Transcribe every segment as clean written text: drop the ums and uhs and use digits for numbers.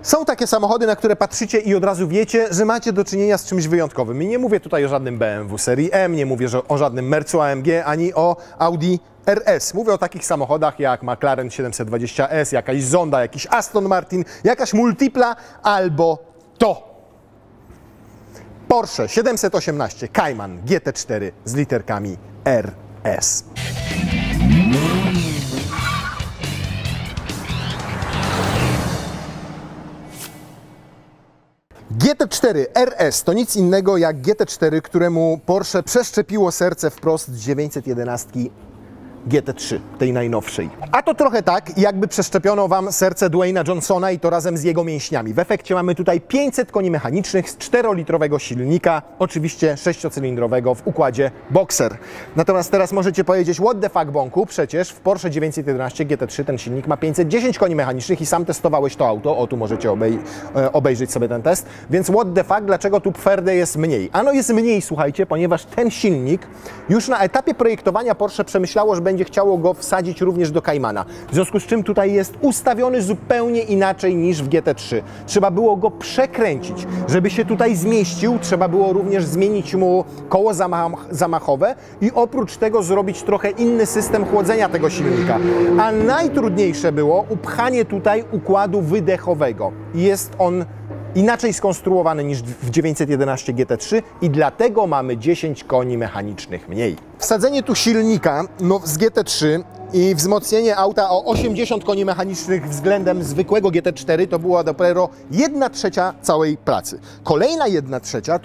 Są takie samochody, na które patrzycie i od razu wiecie, że macie do czynienia z czymś wyjątkowym. I nie mówię tutaj o żadnym BMW serii M, nie mówię o żadnym Mercu AMG, ani o Audi RS. Mówię o takich samochodach jak McLaren 720S, jakaś Zonda, jakiś Aston Martin, jakaś Multipla albo to. Porsche 718 Cayman GT4 z literkami RS. GT4 RS to nic innego jak GT4, któremu Porsche przeszczepiło serce wprost z 911 GT3, tej najnowszej. A to trochę tak, jakby przeszczepiono Wam serce Dwayna Johnsona i to razem z jego mięśniami. W efekcie mamy tutaj 500 koni mechanicznych z 4-litrowego silnika, oczywiście 6-cylindrowego w układzie Boxer. Natomiast teraz możecie powiedzieć, what the fuck, Bąku, przecież w Porsche 911 GT3 ten silnik ma 510 koni mechanicznych i sam testowałeś to auto, o tu możecie obejrzeć sobie ten test, więc what the fuck, dlaczego tu Pferde jest mniej? Ano jest mniej, słuchajcie, ponieważ ten silnik już na etapie projektowania Porsche przemyślało, że będzie chciało go wsadzić również do Caymana. W związku z czym tutaj jest ustawiony zupełnie inaczej niż w GT3. Trzeba było go przekręcić. Żeby się tutaj zmieścił, trzeba było również zmienić mu koło zamachowe i oprócz tego zrobić trochę inny system chłodzenia tego silnika. A najtrudniejsze było upchanie tutaj układu wydechowego. Jest on inaczej skonstruowany niż w 911 GT3 i dlatego mamy 10 koni mechanicznych mniej. Wsadzenie tu silnika z GT3 i wzmocnienie auta o 80 koni mechanicznych względem zwykłego GT4 to była dopiero 1/3 całej pracy. Kolejna 1/3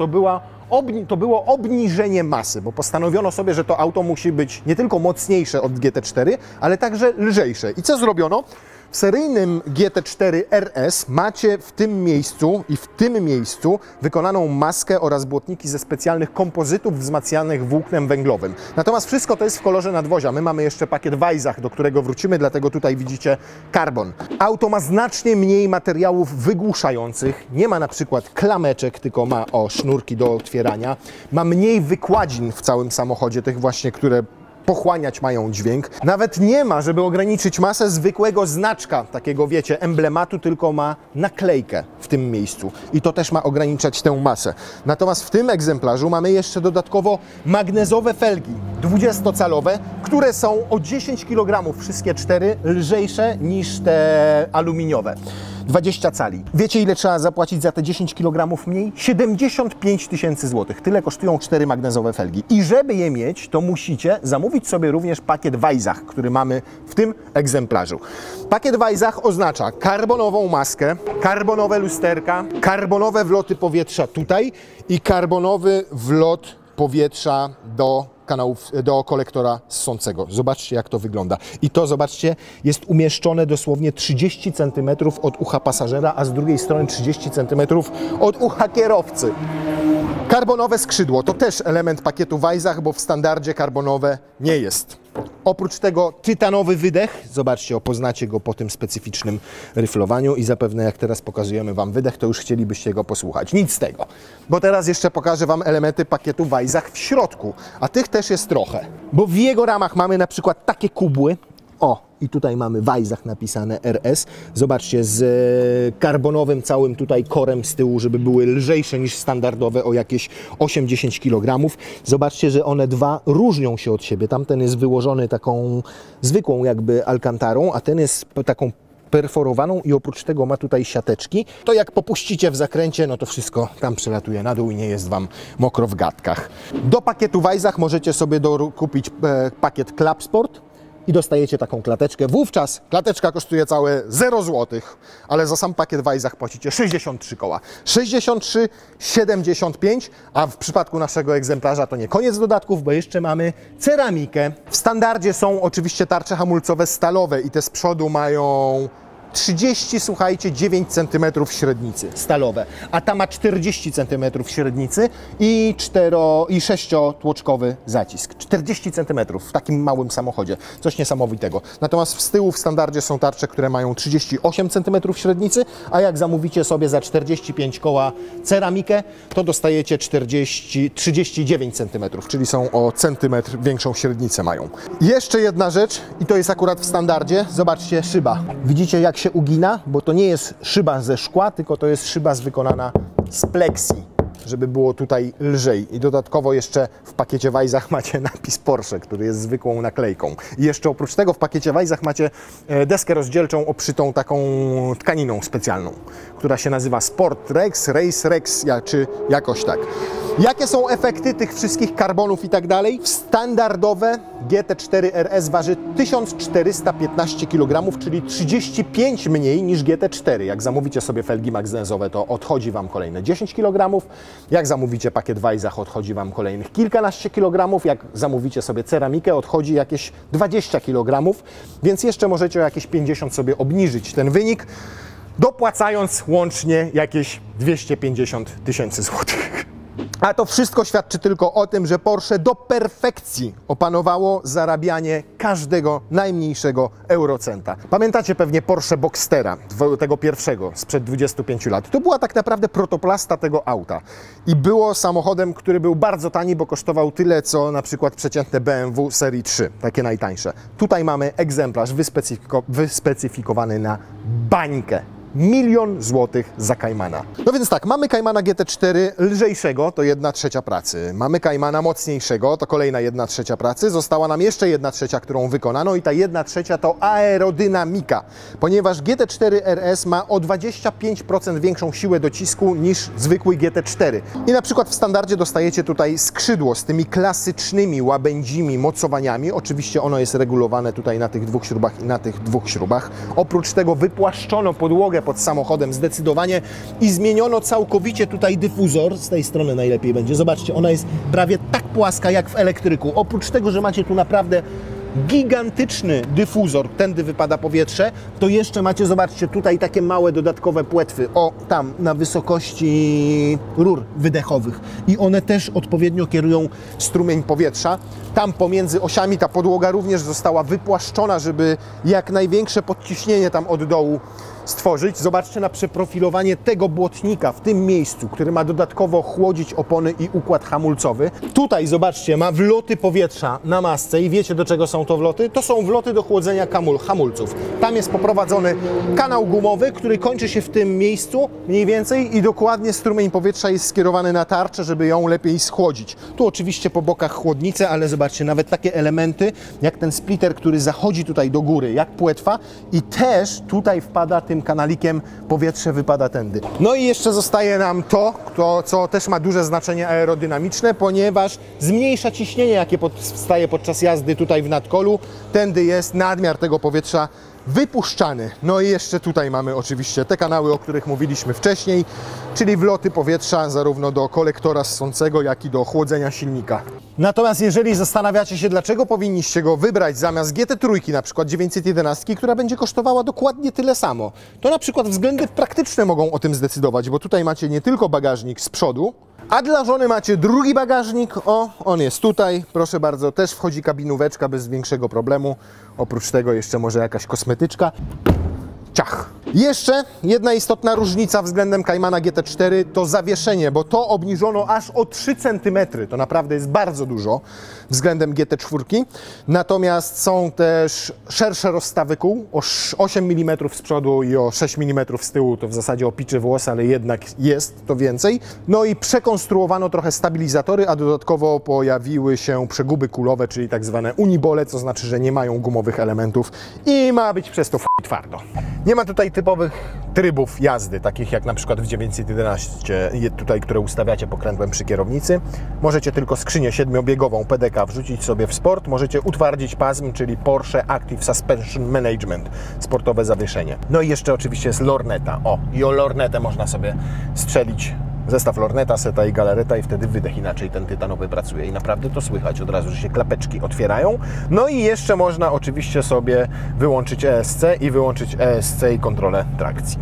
to było obniżenie masy, bo postanowiono sobie, że to auto musi być nie tylko mocniejsze od GT4, ale także lżejsze. I co zrobiono? W seryjnym GT4 RS macie w tym miejscu i w tym miejscu wykonaną maskę oraz błotniki ze specjalnych kompozytów wzmacnianych włóknem węglowym. Natomiast wszystko to jest w kolorze nadwozia. My mamy jeszcze pakiet Weissach, do którego wrócimy, dlatego tutaj widzicie karbon. Auto ma znacznie mniej materiałów wygłuszających. Nie ma na przykład klameczek, tylko ma sznurki do otwierania. Ma mniej wykładzin w całym samochodzie, tych właśnie, które pochłaniać mają dźwięk. Nawet nie ma, żeby ograniczyć masę, zwykłego znaczka, takiego wiecie, emblematu, tylko ma naklejkę w tym miejscu. I to też ma ograniczać tę masę. Natomiast w tym egzemplarzu mamy jeszcze dodatkowo magnezowe felgi 20-calowe, które są o 10 kg, wszystkie 4, lżejsze niż te aluminiowe. 20 cali. Wiecie, ile trzeba zapłacić za te 10 kg mniej? 75 000 złotych. Tyle kosztują 4 magnezowe felgi. I żeby je mieć, to musicie zamówić sobie również pakiet Weissach, który mamy w tym egzemplarzu. Pakiet Weissach oznacza karbonową maskę, karbonowe lusterka, karbonowe wloty powietrza tutaj i karbonowy wlot powietrza do kolektora ssącego. Zobaczcie, jak to wygląda. I to, zobaczcie, jest umieszczone dosłownie 30 cm od ucha pasażera, a z drugiej strony 30 cm od ucha kierowcy. Karbonowe skrzydło to też element pakietu Weissach, bo w standardzie karbonowe nie jest. Oprócz tego tytanowy wydech, zobaczcie, poznacie go po tym specyficznym ryflowaniu i zapewne jak teraz pokazujemy Wam wydech, to już chcielibyście go posłuchać. Nic z tego, bo teraz jeszcze pokażę Wam elementy pakietu Weissach w środku, a tych też jest trochę, bo w jego ramach mamy na przykład takie kubły, i tutaj mamy Weissach napisane RS. Zobaczcie, z karbonowym całym tutaj korem z tyłu, żeby były lżejsze niż standardowe o jakieś 8-10 kg. Zobaczcie, że one dwa różnią się od siebie. Tamten jest wyłożony taką zwykłą jakby alkantarą, a ten jest taką perforowaną i oprócz tego ma tutaj siateczki. To jak popuścicie w zakręcie, no to wszystko tam przelatuje na dół i nie jest Wam mokro w gadkach. Do pakietu Weissach możecie sobie kupić pakiet Club Sport i dostajecie taką klateczkę. Wówczas klateczka kosztuje całe 0 zł, ale za sam pakiet Weissach płacicie 63 koła. 63,75, a w przypadku naszego egzemplarza to nie koniec dodatków, bo jeszcze mamy ceramikę. W standardzie są oczywiście tarcze hamulcowe stalowe i te z przodu mają 30, słuchajcie, 9 cm średnicy stalowe, a ta ma 40 cm średnicy i 6-tłoczkowy zacisk. 40 cm w takim małym samochodzie. Coś niesamowitego. Natomiast z tyłu w standardzie są tarcze, które mają 38 cm średnicy, a jak zamówicie sobie za 45 koła ceramikę, to dostajecie 39 cm, czyli są o centymetr większą średnicę mają. Jeszcze jedna rzecz i to jest akurat w standardzie. Zobaczcie, szyba. Widzicie, jak silnik się ugina, bo to nie jest szyba ze szkła, tylko to jest szyba wykonana z pleksji, żeby było tutaj lżej. I dodatkowo jeszcze w pakiecie Weissach macie napis Porsche, który jest zwykłą naklejką. I jeszcze oprócz tego w pakiecie Weissach macie deskę rozdzielczą obszytą taką tkaniną specjalną, która się nazywa Sport Rex, Race Rex, czy jakoś tak. Jakie są efekty tych wszystkich karbonów i tak dalej? Standardowe GT4 RS waży 1415 kg, czyli 35 mniej niż GT4. Jak zamówicie sobie felgi magnezowe, to odchodzi Wam kolejne 10 kg. Jak zamówicie pakiet Weissach, odchodzi Wam kolejnych kilkanaście kilogramów. Jak zamówicie sobie ceramikę, odchodzi jakieś 20 kg. Więc jeszcze możecie o jakieś 50 sobie obniżyć ten wynik, dopłacając łącznie jakieś 250 000 złotych. A to wszystko świadczy tylko o tym, że Porsche do perfekcji opanowało zarabianie każdego najmniejszego eurocenta. Pamiętacie pewnie Porsche Boxstera, tego pierwszego, sprzed 25 lat. To była tak naprawdę protoplasta tego auta. I było samochodem, który był bardzo tani, bo kosztował tyle, co na przykład przeciętne BMW serii 3, takie najtańsze. Tutaj mamy egzemplarz wyspecyfikowany na bańkę. 1 000 000 złotych za Caymana. No więc tak, mamy Caymana GT4 lżejszego, to 1/3 pracy. Mamy Caymana mocniejszego, to kolejna 1/3 pracy. Została nam jeszcze 1/3, którą wykonano i ta 1/3 to aerodynamika, ponieważ GT4 RS ma o 25% większą siłę docisku niż zwykły GT4. I na przykład w standardzie dostajecie tutaj skrzydło z tymi klasycznymi łabędzimi mocowaniami. Oczywiście ono jest regulowane tutaj na tych dwóch śrubach i na tych dwóch śrubach. Oprócz tego wypłaszczono podłogę pod samochodem zdecydowanie i zmieniono całkowicie tutaj dyfuzor. Z tej strony najlepiej będzie. Zobaczcie, ona jest prawie tak płaska jak w elektryku. Oprócz tego, że macie tu naprawdę gigantyczny dyfuzor, tędy wypada powietrze, to jeszcze macie, zobaczcie, tutaj takie małe dodatkowe płetwy, o tam na wysokości rur wydechowych i one też odpowiednio kierują strumień powietrza. Tam pomiędzy osiami ta podłoga również została wypłaszczona, żeby jak największe podciśnienie tam od dołu stworzyć. Zobaczcie na przeprofilowanie tego błotnika w tym miejscu, który ma dodatkowo chłodzić opony i układ hamulcowy. Tutaj, zobaczcie, ma wloty powietrza na masce i wiecie, do czego są to wloty? To są wloty do chłodzenia hamulców. Tam jest poprowadzony kanał gumowy, który kończy się w tym miejscu mniej więcej i dokładnie strumień powietrza jest skierowany na tarczę, żeby ją lepiej schłodzić. Tu oczywiście po bokach chłodnice, ale zobaczcie, nawet takie elementy jak ten splitter, który zachodzi tutaj do góry, jak płetwa i też tutaj wpada tym kanalikiem, powietrze wypada tędy. No i jeszcze zostaje nam to, co też ma duże znaczenie aerodynamiczne, ponieważ zmniejsza ciśnienie, jakie powstaje podczas jazdy tutaj w nadkolu. Tędy jest nadmiar tego powietrza wypuszczany. No i jeszcze tutaj mamy oczywiście te kanały, o których mówiliśmy wcześniej, czyli wloty powietrza zarówno do kolektora ssącego, jak i do chłodzenia silnika. Natomiast jeżeli zastanawiacie się, dlaczego powinniście go wybrać zamiast GT3, na przykład 911, która będzie kosztowała dokładnie tyle samo, to na przykład względy praktyczne mogą o tym zdecydować, bo tutaj macie nie tylko bagażnik z przodu, a dla żony macie drugi bagażnik, on jest tutaj, proszę bardzo, też wchodzi kabinóweczka bez większego problemu, oprócz tego jeszcze może jakaś kosmetyczka. Ciach! Jeszcze jedna istotna różnica względem Caymana GT4 to zawieszenie, bo to obniżono aż o 3 cm. To naprawdę jest bardzo dużo względem GT4. Natomiast są też szersze rozstawy kół, o 8 mm z przodu i o 6 mm z tyłu. To w zasadzie opiczy włos, ale jednak jest to więcej. No i przekonstruowano trochę stabilizatory, a dodatkowo pojawiły się przeguby kulowe, czyli tak zwane unibole, co znaczy, że nie mają gumowych elementów i ma być przez to twardo. Nie ma tutaj typowych trybów jazdy, takich jak na przykład w 911, tutaj, które ustawiacie pokrętłem przy kierownicy. Możecie tylko skrzynię 7-biegową PDK wrzucić sobie w sport. Możecie utwardzić PASM, czyli Porsche Active Suspension Management, sportowe zawieszenie. No i jeszcze oczywiście jest lorneta. I o lornetę można sobie strzelić zestaw lorneta, seta i galareta i wtedy wydech inaczej ten tytanowy pracuje i naprawdę to słychać od razu, że się klapeczki otwierają. No i jeszcze można oczywiście sobie wyłączyć ESC i wyłączyć ESC i kontrolę trakcji.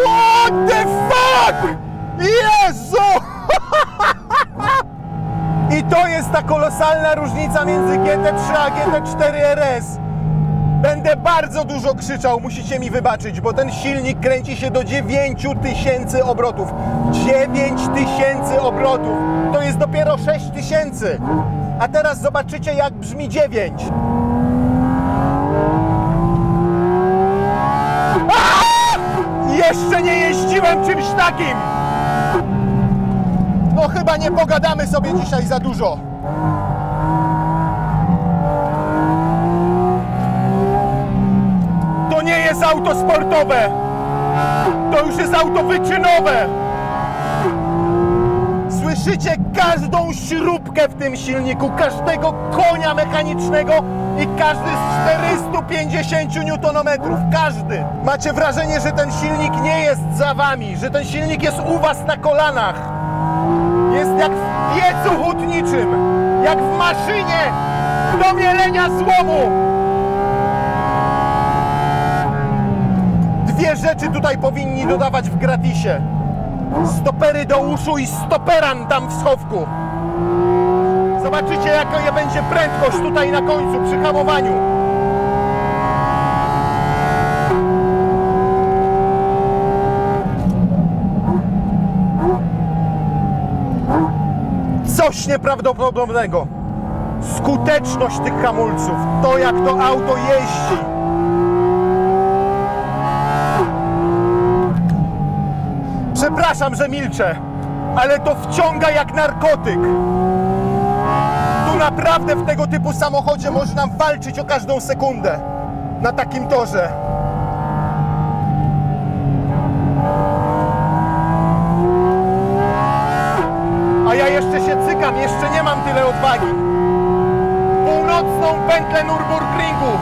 What the fuck? Jezu! I to jest ta kolosalna różnica między GT3 a GT4 RS. Będę bardzo dużo krzyczał, musicie mi wybaczyć, bo ten silnik kręci się do 9000 obrotów. 9000 obrotów! To jest dopiero 6000! A teraz zobaczycie, jak brzmi 9. Jeszcze nie jeździłem czymś takim! No chyba nie pogadamy sobie dzisiaj za dużo. To nie jest auto sportowe. To już jest auto wyczynowe. Słyszycie każdą śrubkę w tym silniku, każdego konia mechanicznego i każdy z 450 Nm. Każdy. Macie wrażenie, że ten silnik nie jest za wami, że ten silnik jest u was na kolanach. Jest jak w piecu hutniczym, jak w maszynie do mielenia złomu. Dwie rzeczy tutaj powinni dodawać w gratisie. Stopery do uszu i stoperan tam w schowku. Zobaczycie, jaka będzie prędkość tutaj na końcu przy hamowaniu. Coś nieprawdopodobnego. Skuteczność tych hamulców, to jak to auto jeździ. Przepraszam, że milczę, ale to wciąga jak narkotyk. Tu naprawdę w tego typu samochodzie można walczyć o każdą sekundę na takim torze. A ja jeszcze się cykam, jeszcze nie mam tyle odwagi. Północną pętlę Nürburgringu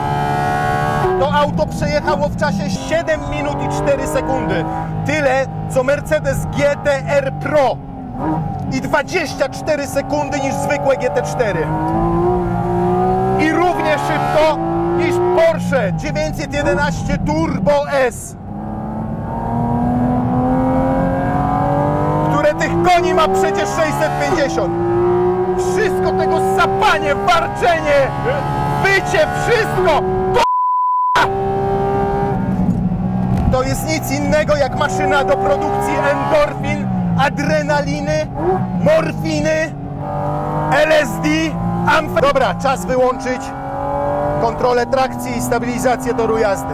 to auto przejechało w czasie 7 minut i 4 sekundy. Tyle, co Mercedes GT-R Pro i 24 sekundy niż zwykłe GT4. I równie szybko niż Porsche 911 Turbo S, które tych koni ma przecież 650. Wszystko tego sapanie, warczenie, wycie, wszystko to jest nic innego jak maszyna do produkcji endorfin, adrenaliny, morfiny, LSD, Dobra, czas wyłączyć kontrolę trakcji i stabilizację toru jazdy.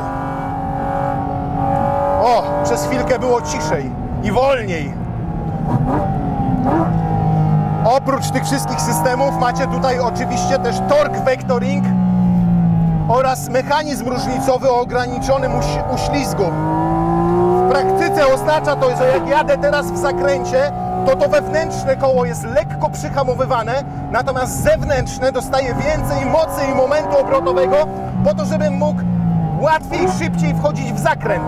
O, przez chwilkę było ciszej i wolniej. Oprócz tych wszystkich systemów macie tutaj oczywiście też torque vectoring oraz mechanizm różnicowy o ograniczonym uślizgu. W praktyce oznacza to, że jak jadę teraz w zakręcie, to wewnętrzne koło jest lekko przyhamowywane, natomiast zewnętrzne dostaje więcej mocy i momentu obrotowego po to, żebym mógł łatwiej, szybciej wchodzić w zakręt.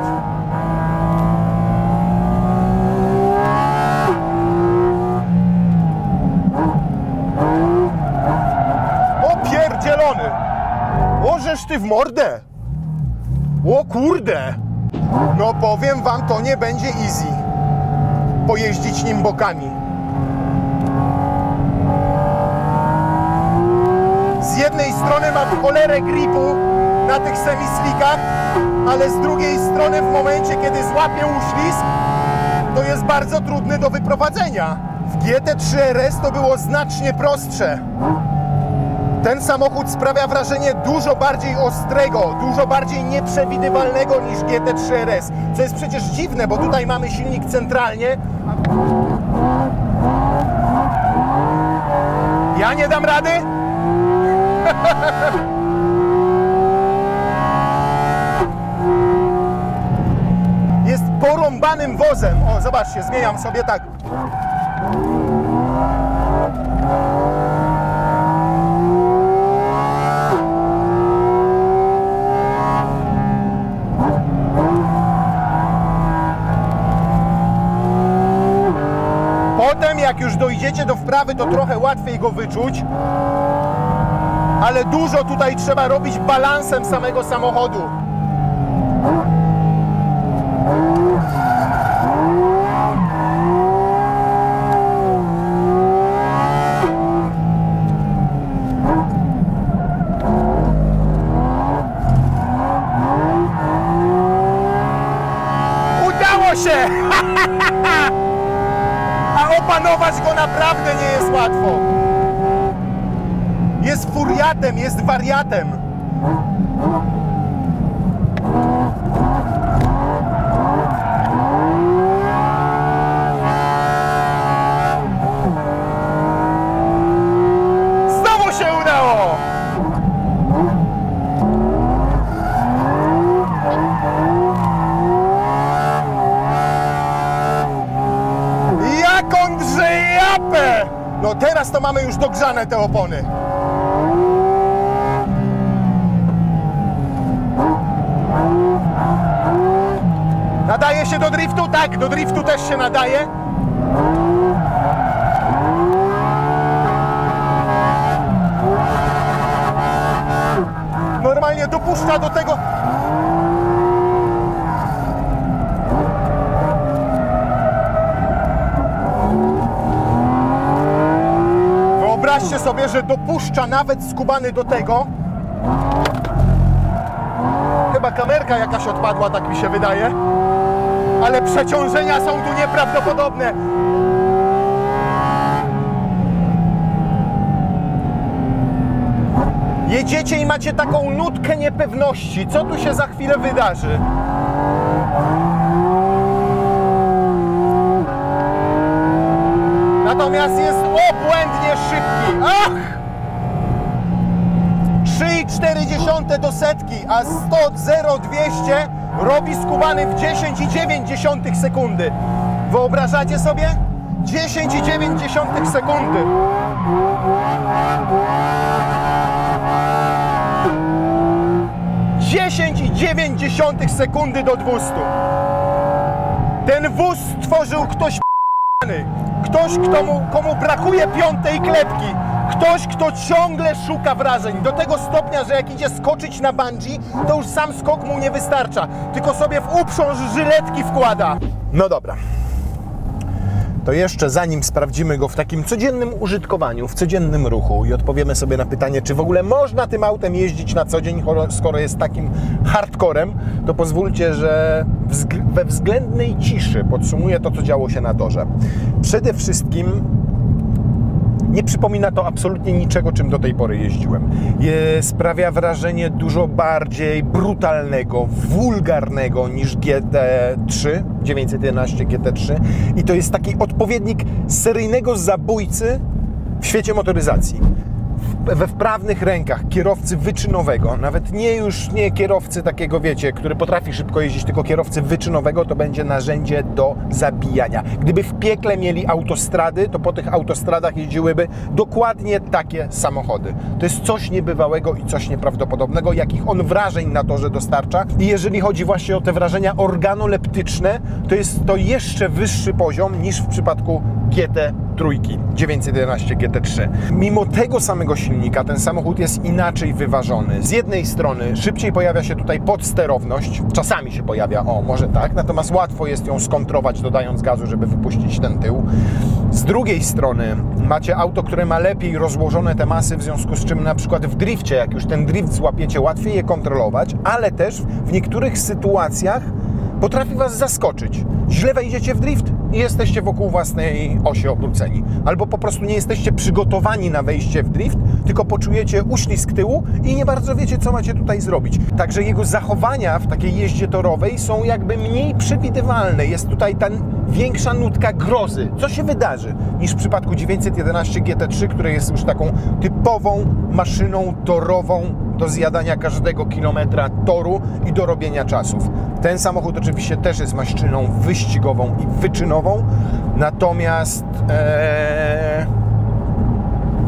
O pierdzielony! Ożeż ty w mordę! O kurde! No powiem wam, to nie będzie easy pojeździć nim bokami. Z jednej strony mam cholerę gripu na tych semislikach, ale z drugiej strony w momencie, kiedy złapię uślizg, to jest bardzo trudny do wyprowadzenia. W GT3 RS to było znacznie prostsze. Ten samochód sprawia wrażenie dużo bardziej ostrego, dużo bardziej nieprzewidywalnego niż GT3 RS, co jest przecież dziwne, bo tutaj mamy silnik centralnie. Ja nie dam rady? Jest porąbanym wozem. O, zobaczcie, zmieniam sobie tak. Potem, jak już dojdziecie do wprawy, to trochę łatwiej go wyczuć, ale dużo tutaj trzeba robić balansem samego samochodu. Udało się! A opanować go naprawdę nie jest łatwo. Jest furiatem, jest wariatem. No teraz to mamy już dogrzane te opony. Nadaje się do driftu? Tak, do driftu też się nadaje. Normalnie dopuszcza do tego. Wyobraźcie sobie, że dopuszcza nawet skubany do tego. Chyba kamerka jakaś odpadła, tak mi się wydaje. Ale przeciążenia są tu nieprawdopodobne. Jedziecie i macie taką nutkę niepewności, co tu się za chwilę wydarzy. Natomiast jest obłędnie szybki. Ach! 3,4 do setki, a 100-0-200 robi skubany w 10,9 sekundy. Wyobrażacie sobie? 10,9 sekundy. ,9 sekundy do 200. Ten wóz stworzył ktoś p***ny. Ktoś, komu brakuje piątej klepki. Ktoś, kto ciągle szuka wrażeń. Do tego stopnia, że jak idzie skoczyć na bungee, to już sam skok mu nie wystarcza. Tylko sobie w uprząż żyletki wkłada. No dobra. To jeszcze zanim sprawdzimy go w takim codziennym użytkowaniu, w codziennym ruchu i odpowiemy sobie na pytanie, czy w ogóle można tym autem jeździć na co dzień, skoro jest takim hardcorem, to pozwólcie, że we względnej ciszy podsumuję to, co działo się na torze. Przede wszystkim nie przypomina to absolutnie niczego, czym do tej pory jeździłem. Sprawia wrażenie dużo bardziej brutalnego, wulgarnego niż GT3, 911 GT3 i to jest taki odpowiednik seryjnego zabójcy w świecie motoryzacji. We wprawnych rękach kierowcy wyczynowego, nawet nie kierowcy takiego, wiecie, który potrafi szybko jeździć, tylko kierowcy wyczynowego, to będzie narzędzie do zabijania. Gdyby w piekle mieli autostrady, to po tych autostradach jeździłyby dokładnie takie samochody. To jest coś niebywałego i coś nieprawdopodobnego, jakich on wrażeń na torze dostarcza. I jeżeli chodzi właśnie o te wrażenia organoleptyczne, to jest to jeszcze wyższy poziom niż w przypadku GT3, 911 GT3. Mimo tego samego silnika ten samochód jest inaczej wyważony. Z jednej strony szybciej pojawia się tutaj podsterowność, czasami się pojawia, o może tak, natomiast łatwo jest ją skontrować dodając gazu, żeby wypuścić ten tył. Z drugiej strony macie auto, które ma lepiej rozłożone te masy, w związku z czym na przykład w drifcie, jak już ten drift złapiecie, łatwiej je kontrolować, ale też w niektórych sytuacjach potrafi Was zaskoczyć. Źle wejdziecie w drift i jesteście wokół własnej osi obróceni. Albo po prostu nie jesteście przygotowani na wejście w drift, tylko poczujecie uślizg tyłu i nie bardzo wiecie, co macie tutaj zrobić. Także jego zachowania w takiej jeździe torowej są jakby mniej przewidywalne. Jest tutaj ta większa nutka grozy. Co się wydarzy niż w przypadku 911 GT3, które jest już taką typową maszyną torową do zjadania każdego kilometra toru i do robienia czasów. Ten samochód oczywiście też jest maszyną wyścigową i wyczynową, natomiast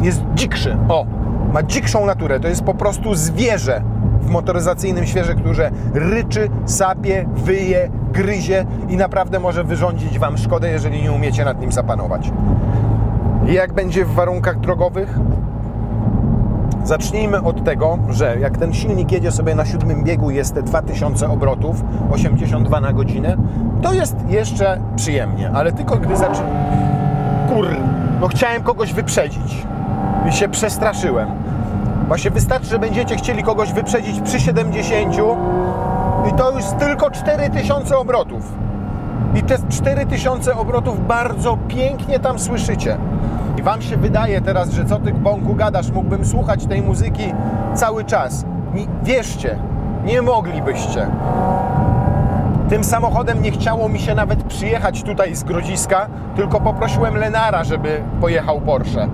jest dzikszy. O, ma dzikszą naturę. To jest po prostu zwierzę w motoryzacyjnym świecie, które ryczy, sapie, wyje, gryzie i naprawdę może wyrządzić Wam szkodę, jeżeli nie umiecie nad nim zapanować. I jak będzie w warunkach drogowych? Zacznijmy od tego, że jak ten silnik jedzie sobie na 7 biegu, jest te 2000 obrotów, 82 na godzinę, to jest jeszcze przyjemnie, ale tylko gdy no chciałem kogoś wyprzedzić i się przestraszyłem. Właśnie wystarczy, że będziecie chcieli kogoś wyprzedzić przy 70 i to już tylko 4000 obrotów. I te 4000 obrotów bardzo pięknie tam słyszycie. I Wam się wydaje teraz, że co Ty, Bąku, gadasz, mógłbym słuchać tej muzyki cały czas. Wierzcie, nie moglibyście. Tym samochodem nie chciało mi się nawet przyjechać tutaj z Grodziska, tylko poprosiłem Lenara, żeby pojechał Porsche.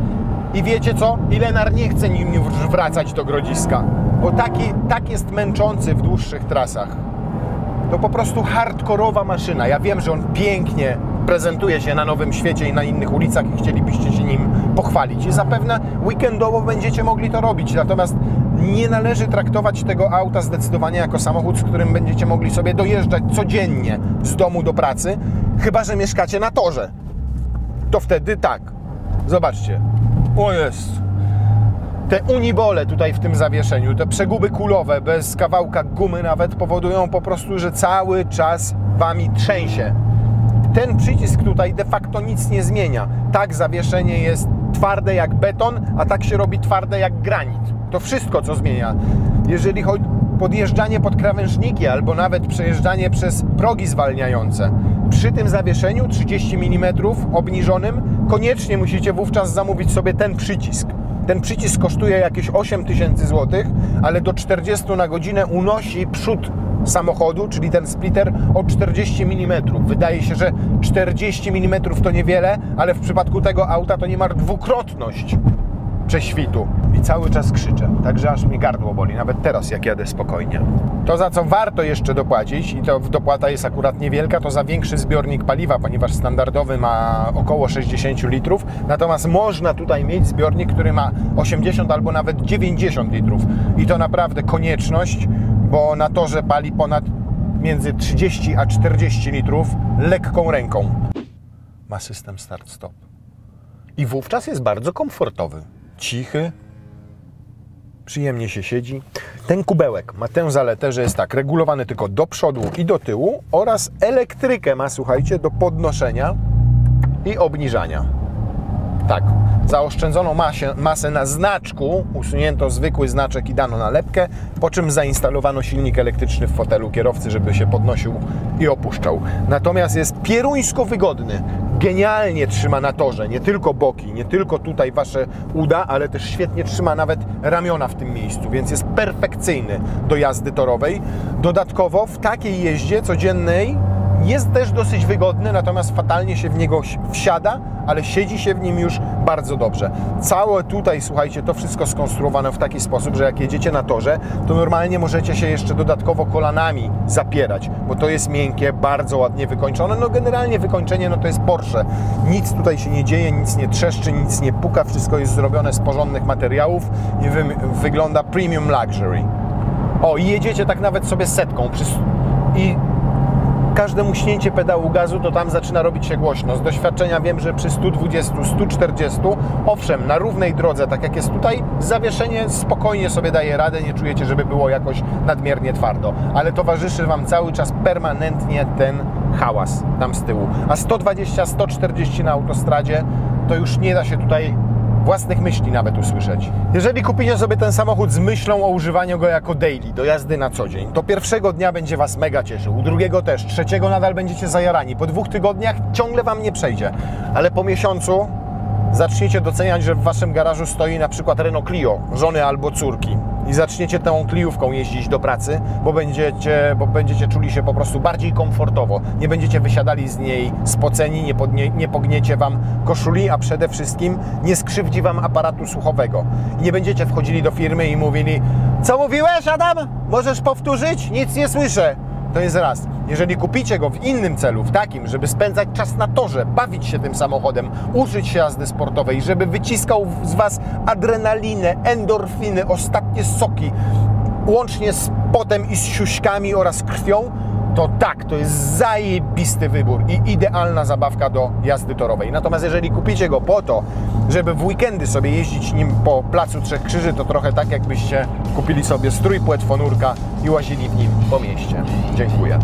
I wiecie co? I Lenar nie chce nim już wracać do Grodziska, bo tak jest męczący w dłuższych trasach. To po prostu hardkorowa maszyna. Ja wiem, że on pięknie prezentuje się na Nowym Świecie i na innych ulicach i chcielibyście się nim pochwalić. I zapewne weekendowo będziecie mogli to robić, natomiast nie należy traktować tego auta zdecydowanie jako samochód, z którym będziecie mogli sobie dojeżdżać codziennie z domu do pracy, chyba że mieszkacie na torze. To wtedy tak. Zobaczcie. O jest. Te unibole tutaj w tym zawieszeniu, te przeguby kulowe bez kawałka gumy nawet powodują po prostu, że cały czas wami trzęsie. Ten przycisk tutaj de facto nic nie zmienia. Tak, zawieszenie jest twarde jak beton, a tak się robi twarde jak granit. To wszystko, co zmienia. Jeżeli chodzi o podjeżdżanie pod krawężniki albo nawet przejeżdżanie przez progi zwalniające, przy tym zawieszeniu 30 mm obniżonym koniecznie musicie wówczas zamówić sobie ten przycisk. Ten przycisk kosztuje jakieś 8000 zł, ale do 40 na godzinę unosi przód samochodu, czyli ten splitter, o 40 mm. Wydaje się, że 40 mm to niewiele, ale w przypadku tego auta to niemal dwukrotność prześwitu. I cały czas krzyczę, także aż mi gardło boli, nawet teraz jak jadę spokojnie. To, za co warto jeszcze dopłacić, i to dopłata jest akurat niewielka, to za większy zbiornik paliwa, ponieważ standardowy ma około 60 litrów, natomiast można tutaj mieć zbiornik, który ma 80 albo nawet 90 litrów. I to naprawdę konieczność, bo na torze pali ponad między 30 a 40 litrów lekką ręką. Ma system start-stop. I wówczas jest bardzo komfortowy. Cichy, przyjemnie się siedzi. Ten kubełek ma tę zaletę, że jest tak, regulowany tylko do przodu i do tyłu oraz elektrykę ma, słuchajcie, do podnoszenia i obniżania. Tak, zaoszczędzono masę na znaczku, usunięto zwykły znaczek i dano nalepkę, po czym zainstalowano silnik elektryczny w fotelu kierowcy, żeby się podnosił i opuszczał. Natomiast jest pieruńsko wygodny, genialnie trzyma na torze, nie tylko boki, nie tylko tutaj wasze uda, ale też świetnie trzyma nawet ramiona w tym miejscu, więc jest perfekcyjny do jazdy torowej. Dodatkowo w takiej jeździe codziennej jest też dosyć wygodny, natomiast fatalnie się w niego wsiada, ale siedzi się w nim już bardzo dobrze. Całe tutaj, słuchajcie, to wszystko skonstruowane w taki sposób, że jak jedziecie na torze, to normalnie możecie się jeszcze dodatkowo kolanami zapierać, bo to jest miękkie, bardzo ładnie wykończone. No generalnie wykończenie, no to jest Porsche. Nic tutaj się nie dzieje, nic nie trzeszczy, nic nie puka, wszystko jest zrobione z porządnych materiałów i wygląda premium luxury. O, i jedziecie tak nawet sobie setką i każde muśnięcie pedału gazu, to tam zaczyna robić się głośno. Z doświadczenia wiem, że przy 120, 140, owszem, na równej drodze, tak jak jest tutaj, zawieszenie spokojnie sobie daje radę, nie czujecie, żeby było jakoś nadmiernie twardo. Ale towarzyszy Wam cały czas permanentnie ten hałas tam z tyłu. A 120, 140 na autostradzie, to już nie da się tutaj własnych myśli nawet usłyszeć. Jeżeli kupicie sobie ten samochód z myślą o używaniu go jako daily, do jazdy na co dzień, to pierwszego dnia będzie Was mega cieszył, drugiego też, trzeciego nadal będziecie zajarani, po 2 tygodniach ciągle Wam nie przejdzie, ale po miesiącu zaczniecie doceniać, że w Waszym garażu stoi na przykład Renault Clio, żony albo córki i zaczniecie tą Cliówką jeździć do pracy, bo będziecie czuli się po prostu bardziej komfortowo. Nie będziecie wysiadali z niej spoceni, nie pogniecie Wam koszuli, a przede wszystkim nie skrzywdzi Wam aparatu słuchowego. Nie będziecie wchodzili do firmy i mówili: co mówiłeś, Adam? Możesz powtórzyć? Nic nie słyszę. To jest raz. Jeżeli kupicie go w innym celu, w takim, żeby spędzać czas na torze, bawić się tym samochodem, uczyć się jazdy sportowej, żeby wyciskał z Was adrenalinę, endorfiny, ostatnie soki, łącznie z potem i z siuśkami oraz krwią, to tak, to jest zajebisty wybór i idealna zabawka do jazdy torowej. Natomiast jeżeli kupicie go po to, żeby w weekendy sobie jeździć nim po Placu Trzech Krzyży, to trochę tak, jakbyście kupili sobie strój płetwonurka i łazili w nim po mieście. Dziękuję.